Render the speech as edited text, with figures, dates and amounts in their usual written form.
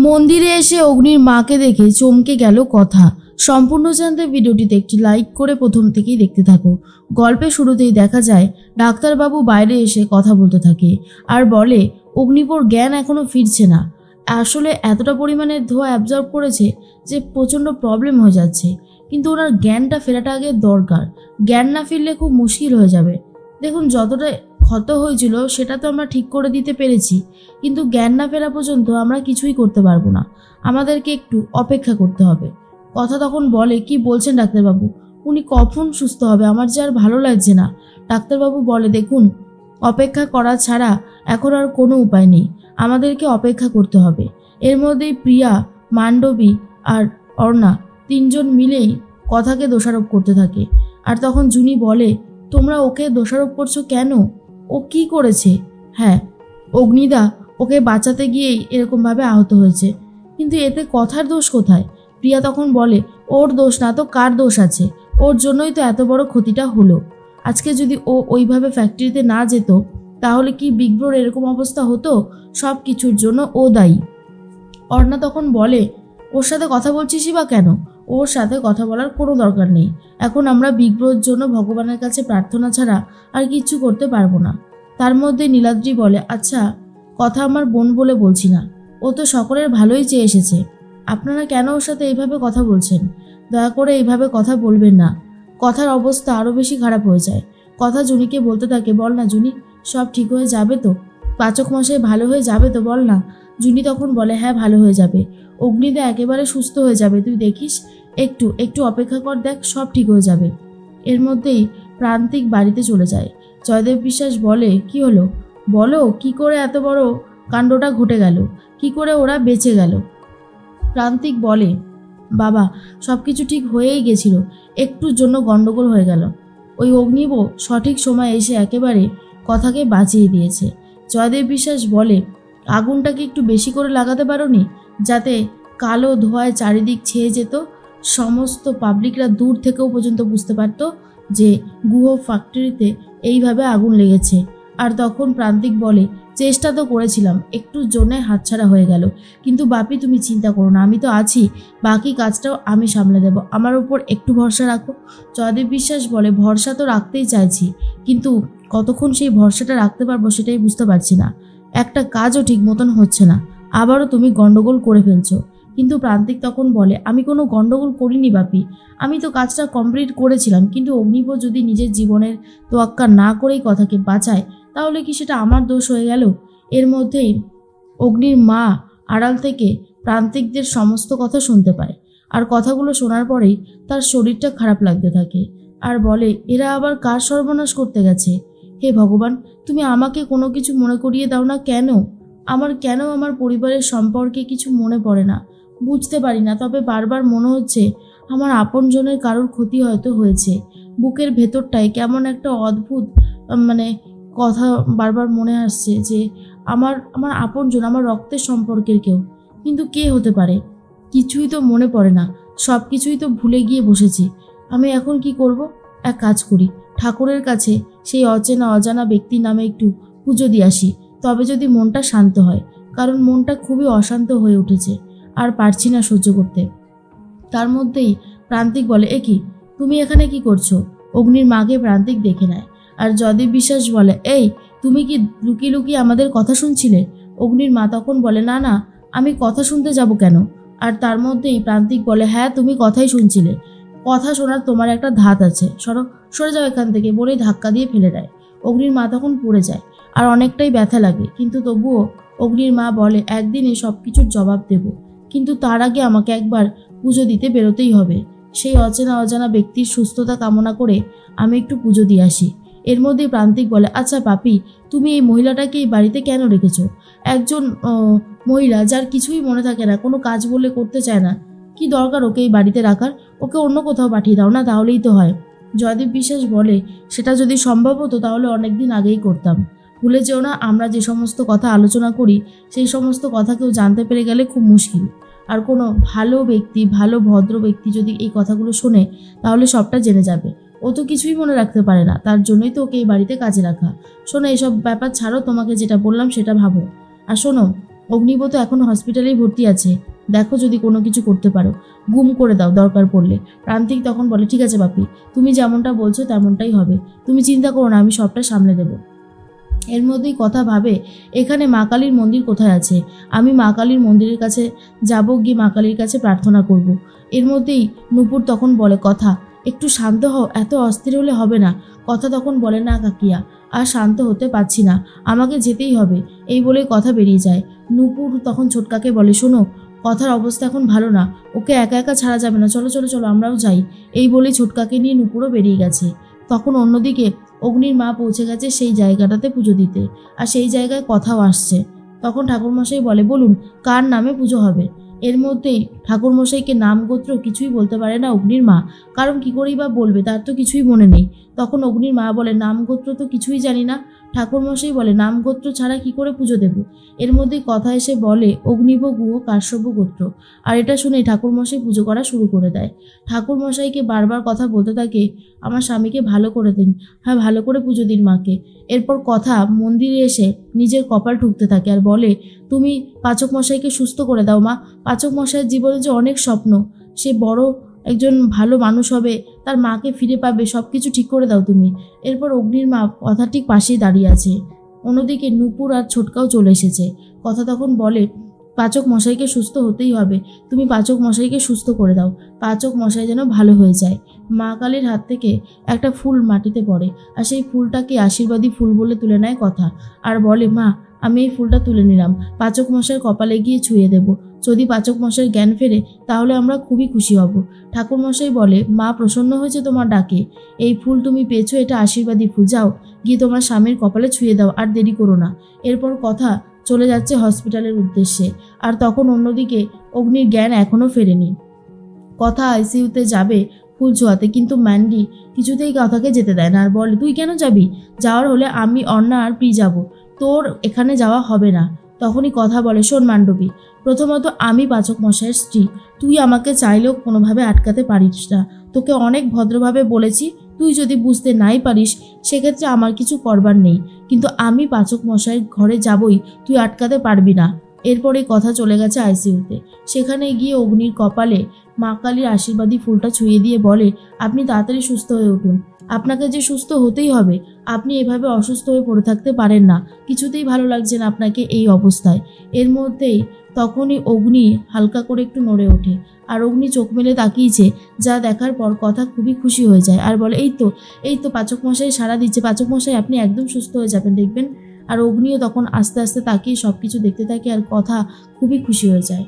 মন্দিরে এসে অগ্নির মাকে দেখে চমকে গেল কথা। সম্পূর্ণ জানতে ভিডিওটিতে একটি লাইক করে প্রথম থেকেই দেখতে থাকো। গল্পের শুরুতেই দেখা যায় ডাক্তারবাবু বাইরে এসে কথা বলতে থাকে আর বলে অগ্নিপর জ্ঞান এখনো ফিরছে না। আসলে এতটা পরিমাণে ধোঁয়া অ্যাবজর্ব করেছে যে প্রচণ্ড প্রবলেম হয়ে যাচ্ছে, কিন্তু ওনার জ্ঞানটা ফেরাটা আগে দরকার। জ্ঞান না ফিরলে খুব মুশকিল হয়ে যাবে। দেখুন, যতটা ক্ষত হয়েছিল সেটা তো আমরা ঠিক করে দিতে পেরেছি, কিন্তু জ্ঞান না ফেরা পর্যন্ত আমরা কিছুই করতে পারবো না। আমাদেরকে একটু অপেক্ষা করতে হবে। কথা তখন বলে, কি বলছেন ডাক্তারবাবু, উনি কখন সুস্থ হবে? আমার যে আর ভালো লাগছে না। ডাক্তারবাবু বলে, দেখুন, অপেক্ষা করা ছাড়া এখন আর কোনো উপায় নেই, আমাদেরকে অপেক্ষা করতে হবে। এর মধ্যেই প্রিয়া, মান্ডবী আর অর্ণা তিনজন মিলেই কথাকে দোষারোপ করতে থাকে। আর তখন জুনি বলে, তোমরা ওকে দোষারোপ করছো কেন? ও কি করেছে? হ্যাঁ, অগ্নিদা ওকে বাঁচাতে গিয়েই এরকমভাবে আহত হয়েছে, কিন্তু এতে কথার দোষ কোথায়? প্রিয়া তখন বলে, ওর দোষ না তো কার দোষ আছে? ওর জন্যই তো এত বড় ক্ষতিটা হলো। আজকে যদি ও ওইভাবে ফ্যাক্টরিতে না যেত তাহলে কি বিগ ব্রোর এরকম অবস্থা হতো? সব কিছুর জন্য ও দায়ী। অর্ণা তখন বলে, ওর সাথে কথা বলছিসই বা কেন? ওর সাথে কথা বলার কোনো দরকার নেই। এখন আমরা বিগ ব্রোর জন্য ভগবানের কাছে প্রার্থনা ছাড়া আর কিচ্ছু করতে পারবো না। তার মধ্যে নীলাদ্রি বলে, আচ্ছা, কথা আমার বোন বলে বলছি না, ও তো সকলের ভালোই চেয়ে এসেছে। আপনারা কেন ওর সাথে এইভাবে কথা বলছেন? দয়া করে এইভাবে কথা বলবেন না। কথার অবস্থা আরও বেশি খারাপ হয়ে যায়। কথা জুনিকে বলতে থাকে, বল না জুনি, সব ঠিক হয়ে যাবে তো? পাচক মশাই ভালো হয়ে যাবে তো, বল না। জুনি তখন বলে, হ্যাঁ ভালো হয়ে যাবে, অগ্নিদা একেবারে সুস্থ হয়ে যাবে, তুই দেখিস, একটু একটু অপেক্ষা কর, দেখ সব ঠিক হয়ে যাবে। এর মধ্যেই প্রান্তিক বাড়িতে চলে যায়। জয়দেব বিশ্বাস বলে, কি হলো বলো, কি করে এত বড় কাণ্ডটা ঘটে গেল? কি করে ওরা বেঁচে গেল? প্রান্তিক বলে, বাবা, সব কিছু ঠিক হয়েই গেছিল, একটুর জন্য গন্ডগোল হয়ে গেল। ওই অগ্নিব সঠিক সময় এসে একেবারে কথাকে বাঁচিয়ে দিয়েছে। জয়দেব বিশ্বাস বলে, আগুনটাকে একটু বেশি করে লাগাতে পারোনি, যাতে কালো ধোঁয়ায় চারিদিক ছেয়ে যেত, সমস্ত পাবলিকরা দূর থেকেও পর্যন্ত বুঝতে পারত যে গুহ ফ্যাক্টরিতে এইভাবে আগুন লেগেছে। আর তখন প্রান্তিক বলে, চেষ্টা তো করেছিলাম, একটুর জন্য হাতছাড়া হয়ে গেল, কিন্তু বাপি তুমি চিন্তা করো না, আমি তো আছি, বাকি কাজটাও আমি সামলে দেব, আমার উপর একটু ভরসা রাখো। জয়দেব বিশ্বাস বলে, ভরসা তো রাখতেই চাইছি, কিন্তু কতক্ষণ সেই ভরসাটা রাখতে পারবো সেটাই বুঝতে পারছি না। একটা কাজও ঠিক মতন হচ্ছে না, আবারও তুমি গন্ডগোল করে ফেলছো। কিন্তু প্রান্তিক তখন বলে, আমি কোনো গন্ডগোল করিনি বাপি, আমি তো কাজটা কমপ্লিট করেছিলাম, কিন্তু অগ্নিব যদি নিজের জীবনের তোয়াক্কা না করেই কথাকে বাঁচায় তাহলে কি সেটা আমার দোষ হয়ে গেল? এর মধ্যেই অগ্নির মা আড়াল থেকে প্রান্তিকদের সমস্ত কথা শুনতে পায়, আর কথাগুলো শোনার পরেই তার শরীরটা খারাপ লাগতে থাকে আর বলে, এরা আবার কার সর্বনাশ করতে গেছে? হে ভগবান, তুমি আমাকে কোনো কিছু মনে করিয়ে দাও না কেন? আমার পরিবারের সম্পর্কে কিছু মনে পড়ে না, বুঝতে পারি না, তবে বারবার মনে হচ্ছে আমার আপনজনের কারোর ক্ষতি হয়তো হয়েছে। বুকের ভেতরটায় কেমন একটা অদ্ভুত কথা বারবার মনে আসছে যে আমার আমার আপনজন, আমার রক্তের সম্পর্কের কেউ, কিন্তু কে হতে পারে? কিছুই তো মনে পড়ে না, সব কিছুই তো ভুলে গিয়ে বসেছি। আমি এখন কি করব? এক কাজ করি, ঠাকুরের কাছে সেই অচেনা অজানা ব্যক্তির নামে একটু পুজো দিয়ে আসি, তবে যদি মনটা শান্ত হয়, কারণ মনটা খুবই অশান্ত হয়ে উঠেছে, আর পারছি না সহ্য করতে। তার মধ্যেই প্রান্তিক বলে, এ কি, তুমি এখানে কি করছো? অগ্নির মাকে প্রান্তিক দেখে নেয়, আর জয়দেব বিশ্বাস বলে, এই তুমি কি লুকিয়ে লুকিয়ে আমাদের কথা শুনছিলে? অগ্নির মা তখন বলে, না না, আমি কথা শুনতে যাব কেন? আর তার মধ্যেই প্রান্তিক বলে, হ্যাঁ তুমি কথাই শুনছিলে, কথা শোনার তোমার একটা ধাত আছে, সরে যাও এখান থেকে, বলেই ধাক্কা দিয়ে ফেলে দেয়। অগ্নির মা তখন পড়ে যায় আর অনেকটাই ব্যথা লাগে, কিন্তু তবুও অগ্নির মা বলে, একদিনে সব কিছুর জবাব দেব, কিন্তু তার আগে আমাকে একবার পুজো দিতে বেরোতেই হবে। সেই অচেনা অজানা ব্যক্তির সুস্থতা কামনা করে আমি একটু পুজো দিয়ে আসি। এর মধ্যে প্রান্তিক বলে, আচ্ছা পাপি, তুমি এই মহিলাটাকে এই বাড়িতে কেন রেখেছো? একজন মহিলা যার কিছুই মনে থাকে না, কোনো কাজ বললে করতে চায় না, কি দরকার ওকে এই বাড়িতে রাখার? ওকে অন্য কোথাও পাঠিয়ে দাও না, তাহলেই তো হয়। জয়দেব বিশ্বাস বলে, সেটা যদি সম্ভব হতো তাহলে অনেকদিন আগেই করতাম। ভুলে যেও না, আমরা যে সমস্ত কথা আলোচনা করি সেই সমস্ত কথা কেউ জানতে পেরে গেলে খুব মুশকিল, আর কোনো ভালো ব্যক্তি, ভালো ভদ্র ব্যক্তি যদি এই কথাগুলো শোনে তাহলে সবটা জেনে যাবে। ও তো কিছুই মনে রাখতে পারে না, তার জন্যই তো ওকে এই বাড়িতে কাজে রাখা। শোনো, এসব ব্যাপার ছাড়ো, তোমাকে যেটা বললাম সেটা ভাবো। আর শোনো, অগ্নিব তো এখন হসপিটালেই ভর্তি আছে, দেখো যদি কোনো কিছু করতে পারো, গুম করে দাও দরকার পড়লে। প্রান্তিক তখন বলে, ঠিক আছে বাপি, তুমি যেমনটা বলছো তেমনটাই হবে, তুমি চিন্তা করো না, আমি সবটা সামলে দেবো। এর মধ্যেই কথা ভাবে, এখানে মা কালীর মন্দির কোথায় আছে, আমি মা কালীর মন্দিরের কাছে যাব, গিয়ে মা কালীর কাছে প্রার্থনা করব। এর মধ্যেই নূপুর তখন বলে, কথা একটু শান্ত হও, এত অস্থির হলে হবে না। কথা তখন বলে, না কাকিয়া, আর শান্ত হতে পারছি না, আমাকে যেতেই হবে, এই বলে কথা বেরিয়ে যায়। নূপুর তখন ছোটকাকে বলে, শোনো, কথার অবস্থা এখন ভালো না, ওকে একা একা ছাড়া যাবে না, চলো চলো চলো আমরাও যাই। এই বলে ছোটকাকে নিয়ে নূপুরও বেরিয়ে গেছে। তখন অন্যদিকে অগ্নির মা পৌঁছে গেছে সেই জায়গাটাতে পুজো দিতে, আর সেই জায়গায় কথাও আসছে। তখন ঠাকুরমশাই বলে, বলুন কার নামে পুজো হবে। এর মধ্যেই ঠাকুরমশাইকে নাম গোত্র কিছুই বলতে পারে না অগ্নির মা, কারণ কি করেই বা বলবে, তার তো কিছুই মনে নেই। তখন অগ্নির মা বলে, নাম গোত্র তো কিছুই জানি না। ঠাকুরমশাই বলে, নাম গোত্র ছাড়া কি করে পুজো দেব। এর মধ্যেই কথা এসে বলে, অগ্নিব গুহ কাশ্যপ গোত্র। আর এটা শুনেই ঠাকুরমশাই পুজো করা শুরু করে দেয়। ঠাকুরমশাইকে বারবার কথা বলতে থাকে, আমার স্বামীকে ভালো করে দিন, হ্যাঁ ভালো করে পুজো দিন মাকে। এরপর কথা মন্দিরে এসে নিজের কপাল ঠুকতে থাকে আর বলে, তুমি পাচক মশাইকে সুস্থ করে দাও মা, পাচক মশাইয়ের জীবনে যে অনেক স্বপ্ন, সে বড় একজন ভালো মানুষ হবে, তার মাকে ফিরে পাবে, সব কিছু ঠিক করে দাও তুমি। এরপর অগ্নির মা কথা ঠিক পাশেই দাঁড়িয়ে আছে। অন্যদিকে নূপুর আর ছোটকাও চলে এসেছে। কথা তখন বলে, পাচক মশাইকে সুস্থ হতেই হবে, তুমি পাচক মশাইকে সুস্থ করে দাও, পাচক মশাই যেন ভালো হয়ে যায়। মা কালীর হাত থেকে একটা ফুল মাটিতে পড়ে, আর সেই ফুলটাকে আশীর্বাদী ফুল বলে তুলে নেয় কথা, আর বলে, মা আমি এই ফুলটা তুলে নিলাম, পাচক মশাইয়ের কপালে গিয়ে ছুঁয়ে দেব, যদি পাচক মশাইয়ের জ্ঞান ফেরে তাহলে আমরা খুবই খুশি হব। ঠাকুর মশাই বলে, মা প্রসন্ন হয়েছে তোমার ডাকে, এই ফুল তুমি পেয়েছো, এটা আশীর্বাদী ফুল, যাও গিয়ে তোমার স্বামীর কপালে ছুঁয়ে দাও, আর দেরি করো না। এরপর কথা চলে যাচ্ছে হসপিটালের উদ্দেশ্যে। আর তখন অন্যদিকে অগ্নির জ্ঞান এখনও ফেরেনি। কথা আইসিইউতে যাবে ফুল ছোঁয়াতে, কিন্তু ম্যান্ডি কিছুতেই কথাকে যেতে দেয় না, আর বলে, তুই কেন যাবি, যাওয়ার হলে আমি, অন্না আর প্রি যাব, তোর এখানে যাওয়া হবে না। তখনই কথা বলে, শোন মান্ডবী, প্রথমত আমি পাচক মশাইয়ের স্ত্রী, তুই আমাকে চাইলেও কোনোভাবে আটকাতে পারিস না, তোকে অনেক ভদ্রভাবে বলেছি, তুই যদি বুঝতে নাই পারিস সেক্ষেত্রে আমার কিছু করবার নেই, কিন্তু আমি পাচক মশাইয়ের ঘরে যাবই, তুই আটকাতে পারবি না। এরপরে কথা চলে গেছে আইসিইউতে। সেখানে গিয়ে অগ্নির কপালে মা কালীর আশীর্বাদী ফুলটা ছুঁয়ে দিয়ে বলে, আপনি তাড়াতাড়ি সুস্থ হয়ে উঠুন, আপনাকে যে সুস্থ হতেই হবে, আপনি এভাবে অসুস্থ হয়ে পড়ে থাকতে পারেন না, কিছুতেই ভালো লাগছে না আপনাকে এই অবস্থায়। এর মধ্যেই তখনই অগ্নি হালকা করে একটু নড়ে ওঠে, আর অগ্নি চোখ মেলে তাকিয়েছে, যা দেখার পর কথা খুবই খুশি হয়ে যায় আর বলে, এই তো পাচক মশাই সাড়া দিচ্ছে, পাচক মশাই আপনি একদম সুস্থ হয়ে যাবেন দেখবেন। আর অগ্নিও তখন আস্তে আস্তে তাকিয়ে সব কিছু দেখতে থাকে, আর কথা খুবই খুশি হয়ে যায়।